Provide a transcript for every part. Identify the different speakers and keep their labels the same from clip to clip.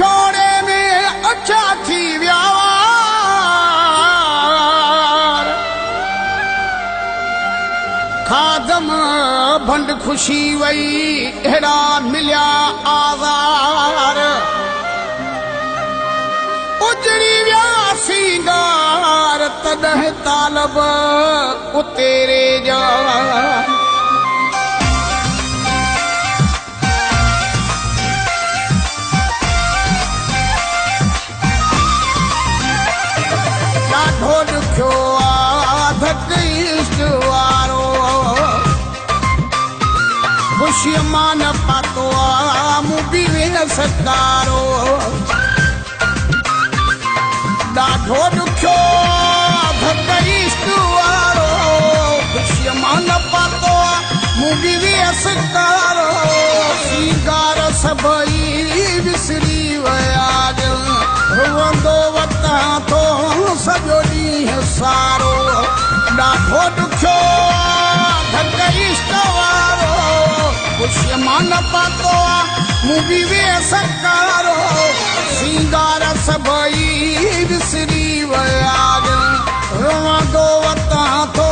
Speaker 1: छोड़े में अच्छा थी व्यावार खादम भंड खुशी वई अहिड़ा मिलिया आज़ार उजड़ी विया सींगार तॾहिं तालब उतेरे जा ॾाढो ॾुखियो धक इश्क वारो ख़ुशीअ मां न पातो मूं बि सकारो ॾाढो ॾुखियो धक इश्क वारो ख़ुशीअ मां न पातो मूं बि सकारो सींगार सभई विसरी विया रुअंदो वतां थो सॼो ॾींहुं सारो ॾाढो ॾुखियो धक इश्क वारो ख़ुशीअ मां न पातो मूं बि सकारो सींगार सभई विसरी विया रुअंदो वतां थो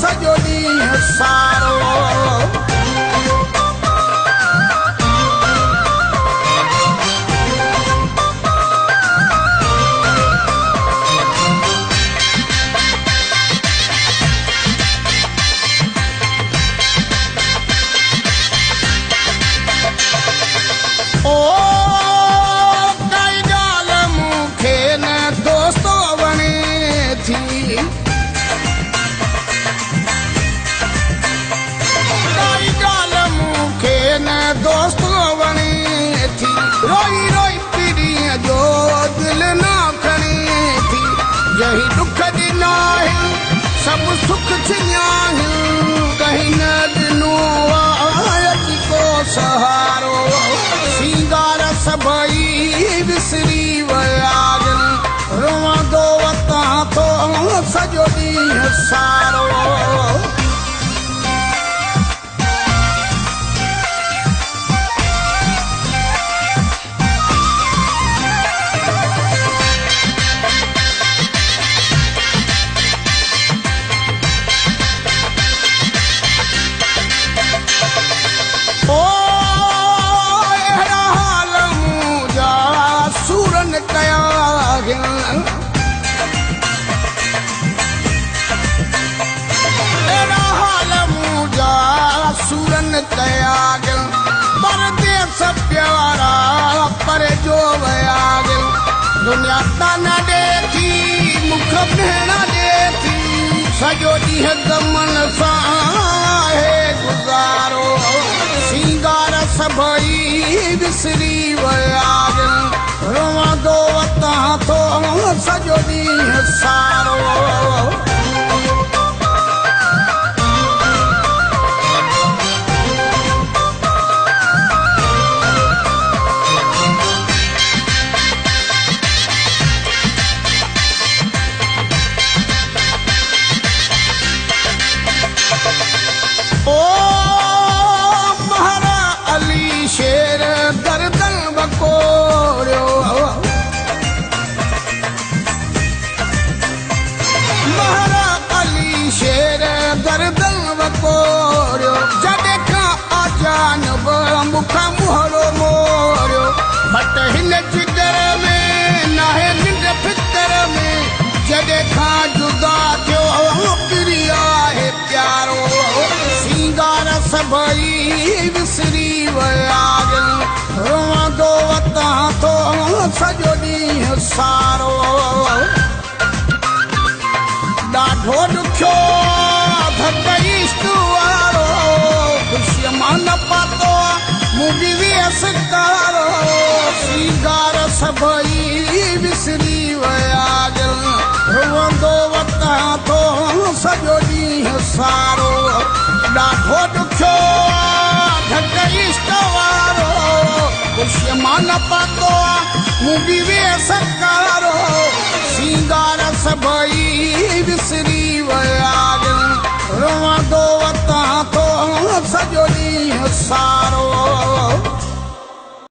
Speaker 1: सॼो ॾींहुं सारो रोई रोई पीड़ीअ जो दिल न खणी थी यही दुख ॾिना सभु सुख थिया कहीं न ॾिनो को सहारो सींगार सभई विसरी विया रुअंदो वतां थो सॼो ॾींहुं सारो परदेस प्यारा पर जो वया दुनिया ताना ॾे थी मुख भेण ॾे थी सॼो ॾींहुं गमन सां गुज़ारो सींगार सभई विसरी विया रुअंदो वतां थो सॼो ॾींहुं सारो मुखा मुहरो मोरियो बट हिन जिगर में नाहे निंड फिकर में जॾहिं खां जुदा थियो प्रिया है प्यारो सींगार सभई विसरी विया रुअंदो वतां थो सॼो ॾींहुं सारो ॾाढो ॾुखियो धक इश्क वारो ख़ुशीअ मां न पातो मूं बि सकारो सींगार सभई विसरी विया रुअंदो वतां थो सॼो ॾींहुं सारो ॾाढो ॾुखियो धक इश्क वारो ख़ुशीअ मां न पातो मूं बि सकारो सींगार सभई विसरी विया रुअंदो वतां थो सॼो ॾींहुं सारो